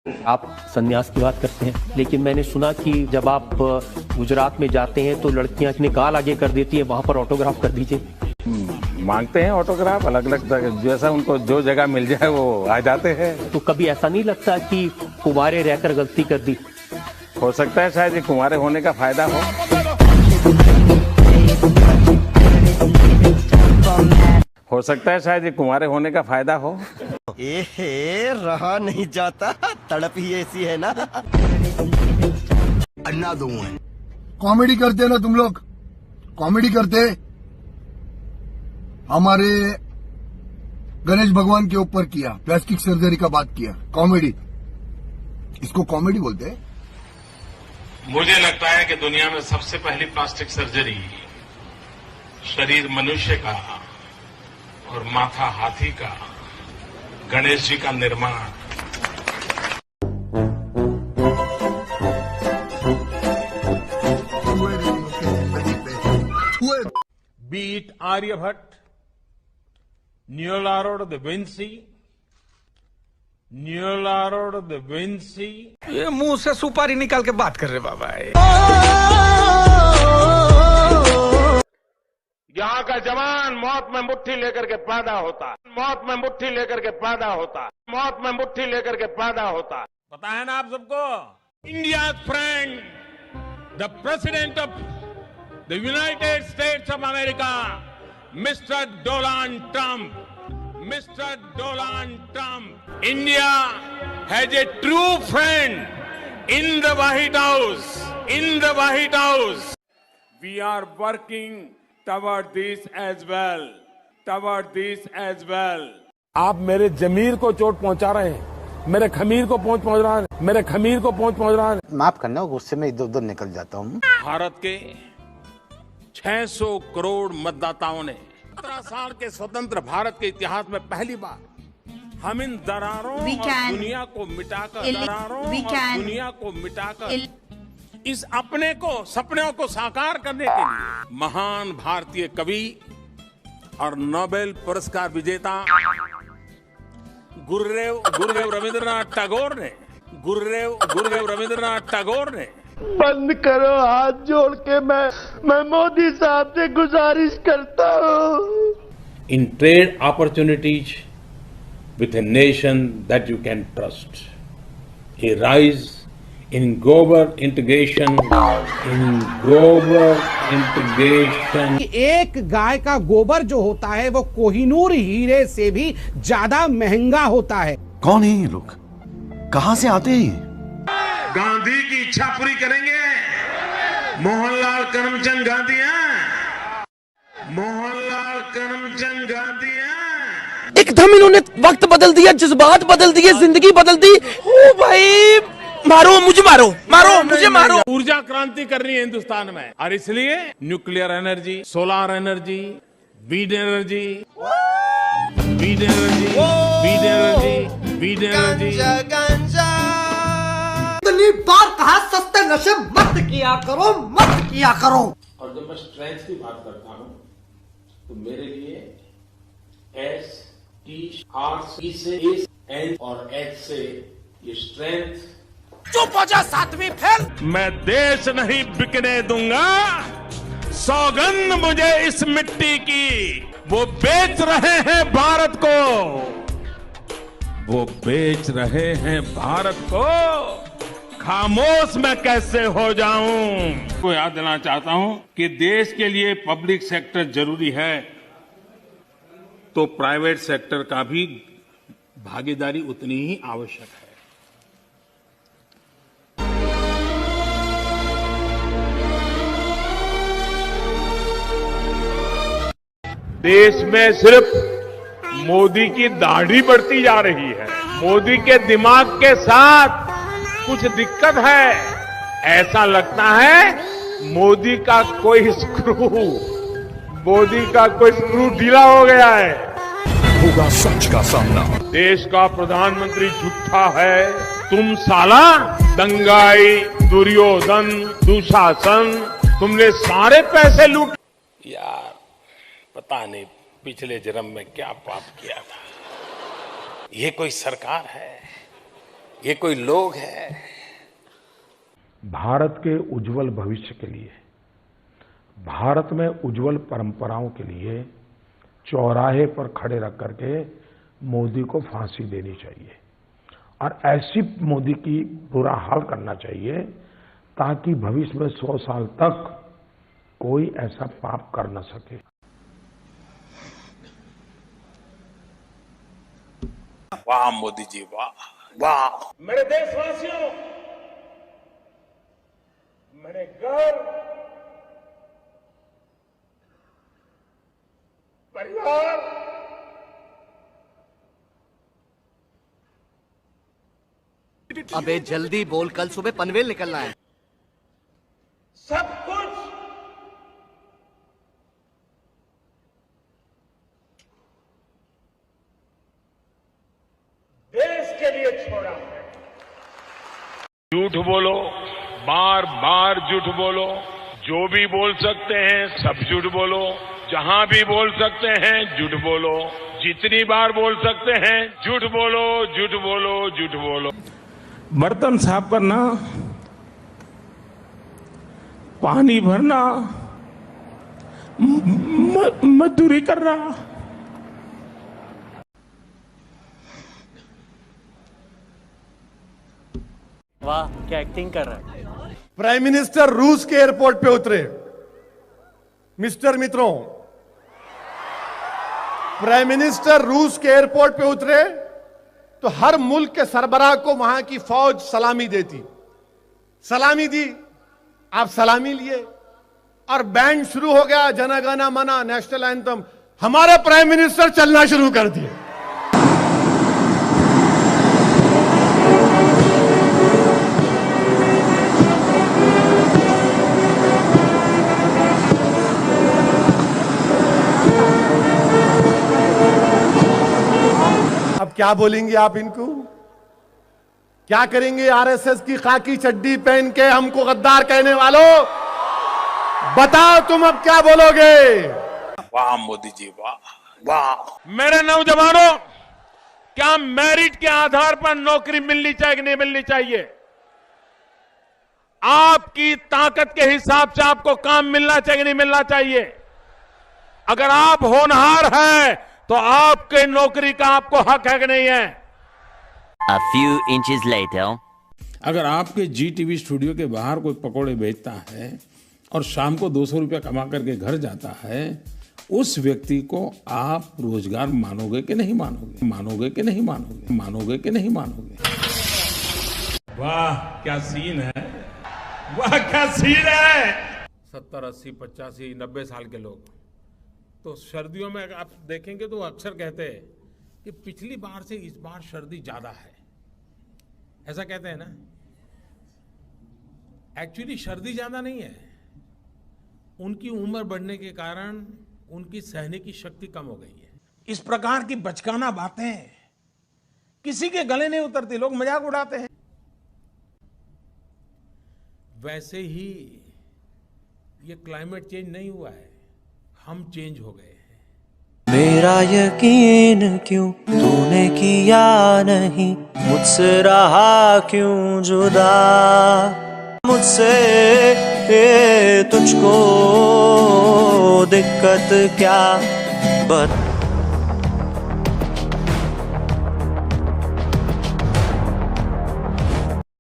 आप संन्यास की बात करते हैं, लेकिन मैंने सुना कि जब आप गुजरात में जाते हैं तो लड़कियां निकाल आगे कर देती है, वहां पर ऑटोग्राफ कर दीजिए। मांगते हैं ऑटोग्राफ, अलग अलग जैसा उनको जो जगह मिल जाए वो आ जाते हैं। तो कभी ऐसा नहीं लगता कि कुंवारे रहकर गलती कर दी? हो सकता है शायद ये कुंवारे होने का फायदा हो। हो सकता है शायद ये कुंवारे होने का फायदा हो। रहा नहीं जाता, तड़प ही ऐसी है ना। अन्ना दूं है। कॉमेडी करते ना तुम लोग, कॉमेडी करते। हमारे गणेश भगवान के ऊपर किया, प्लास्टिक सर्जरी का बात किया, कॉमेडी। इसको कॉमेडी बोलते हैं? मुझे लगता है कि दुनिया में सबसे पहली प्लास्टिक सर्जरी शरीर मनुष्य का और माथा हाथी का, गणेश जी का निर्माण। Beat Aryabhata, नियोलार्डो da Vinci, नियोलार्डो da Vinci. ये मुंह से सुपारी निकाल के बात कर रहे बाबा। यहाँ का जवान मौत में मुट्ठी लेकर के पैदा होता, मौत में मुट्ठी लेकर के पैदा होता, मौत में मुट्ठी लेकर के पैदा होता। पता है ना आप सबको, India friend, the president of the United States of America, mister Donald Trump, mister Donald Trump. India has a true friend in the White House, in the White House. We are working toward this as well, toward this as well. आप मेरे जमीर को चोट पहुंचा रहे हैं, मेरे खमीर को पहुंच रहा है, मेरे खमीर को पहुंच रहा है। माफ करना, गुस्से में इधर उधर निकल जाता हूँ। भारत के 600 करोड़ मतदाताओं ने 17 साल के स्वतंत्र भारत के इतिहास में पहली बार हम इन दरारों और दुनिया को मिटाकर, दरारों और दुनिया को मिटाकर इस अपने को, सपनों को साकार करने के लिए महान भारतीय कवि और नोबेल पुरस्कार विजेता गुरुदेव रविंद्रनाथ टैगोर ने, गुरुदेव रविंद्रनाथ टैगोर ने। बंद करो, हाथ जोड़ के मैं मोदी साहब से गुजारिश करता हूँ। In trade opportunities with a nation that you can trust, a rise in global integration, एक गाय का गोबर जो होता है वो कोहिनूर हीरे से भी ज्यादा महंगा होता है। कौन है ये लोग, कहाँ से आते हैं? गांधी की इच्छा पूरी करेंगे। मोहनलाल करमचंद गांधी हैं, मोहनलाल करमचंद गांधी हैं। एकदम इन्होंने वक्त बदल दिया, जज्बात बदल दिए, जिंदगी बदल दी। ओ भाई, मारो मुझे, मारो मारो मुझे, मारो। ऊर्जा क्रांति करनी है हिंदुस्तान में, और इसलिए nuclear energy, solar energy, wind energy, wind energy, wind energy, wind energy. इतनी बार कहा सस्ते नशे मत किया करो, मत किया करो। और जब मैं स्ट्रेंथ की बात करता हूं तो मेरे लिए STR से एन और एच से ये स्ट्रेंथ। चुप हो जा, सातवीं फेल। मैं देश नहीं बिकने दूंगा, सौगंध मुझे इस मिट्टी की। वो बेच रहे हैं भारत को, वो बेच रहे हैं भारत को, खामोश मैं कैसे हो जाऊं। को याद दिलाना चाहता हूं कि देश के लिए पब्लिक सेक्टर जरूरी है, तो प्राइवेट सेक्टर का भी भागीदारी उतनी ही आवश्यक है। देश में सिर्फ मोदी की दाढ़ी बढ़ती जा रही है, मोदी के दिमाग के साथ कुछ दिक्कत है। ऐसा लगता है मोदी का कोई स्क्रू ढीला हो गया है। होगा सच का सामना। देश का प्रधानमंत्री झूठा है, तुम साला दंगाई, दुर्योधन, दुशासन, तुमने सारे पैसे लूट। यार पता नहीं पिछले जन्म में क्या पाप किया था। ये कोई सरकार है? ये कोई लोग है? भारत के उज्जवल भविष्य के लिए, भारत में उज्जवल परंपराओं के लिए चौराहे पर खड़े रख करके मोदी को फांसी देनी चाहिए और ऐसी मोदी की बुरा हाल करना चाहिए ताकि भविष्य में 100 साल तक कोई ऐसा पाप कर न सके। वाह मोदी जी, वाह वाह। मेरे देशवासियों, मेरे घर परिवार, अबे जल्दी बोल, कल सुबह पनवेल निकलना है। सब कुछ देश के लिए छोड़ा है। झूठ बोलो, बार बार झूठ बोलो, जो भी बोल सकते हैं सब झूठ बोलो, जहां भी बोल सकते हैं झूठ बोलो, जितनी बार बोल सकते हैं झूठ बोलो, झूठ बोलो, झूठ बोलो। बर्तन साफ करना, पानी भरना, मजदूरी करना। वाह, क्या एक्टिंग कर रहा है। प्राइम मिनिस्टर रूस के एयरपोर्ट पे उतरे। मिस्टर मित्रों, प्राइम मिनिस्टर रूस के एयरपोर्ट पे उतरे तो हर मुल्क के सरबराह को वहां की फौज सलामी देती। सलामी दी, आप सलामी लिए और बैंड शुरू हो गया, जन गण मन नेशनल एंथम। हमारे प्राइम मिनिस्टर चलना शुरू कर दिए। अब क्या बोलेंगे आप इनको? क्या करेंगे आरएसएस की खाकी चड्डी पहन के हमको गद्दार कहने वालों? बताओ तुम अब क्या बोलोगे? वाह मोदी जी, वाह वाह। मेरे नौजवानों, क्या मेरिट के आधार पर नौकरी मिलनी चाहिए कि नहीं मिलनी चाहिए? आपकी ताकत के हिसाब से आपको काम मिलना चाहिए कि नहीं मिलना चाहिए? अगर आप होनहार हैं तो आपके नौकरी का आपको हक है कि नहीं है? A few inches later. अगर आपके जी टीवी स्टूडियो के बाहर कोई पकोड़े बेचता है और शाम को 200 रुपया कमा करके घर जाता है, उस व्यक्ति को आप रोजगार मानोगे कि नहीं मानोगे? मानोगे कि नहीं मानोगे? मानोगे कि नहीं मानोगे? वाह क्या सीन है, वाह क्या सीन है। 70, 80, 85, 90 साल के लोग तो सर्दियों में अगर आप देखेंगे तो अक्सर कहते हैं कि पिछली बार से इस बार सर्दी ज्यादा है, ऐसा कहते हैं ना। एक्चुअली सर्दी ज्यादा नहीं है, उनकी उम्र बढ़ने के कारण उनकी सहने की शक्ति कम हो गई है। इस प्रकार की बचकाना बातें किसी के गले नहीं उतरती, लोग मजाक उड़ाते हैं। वैसे ही ये क्लाइमेट चेंज नहीं हुआ है, हम चेंज हो गए हैं। मेरा यकीन क्यों तूने किया नहीं, मुझसे रहा क्यों जुदा, मुझसे तुझको दिक्कत क्या बता।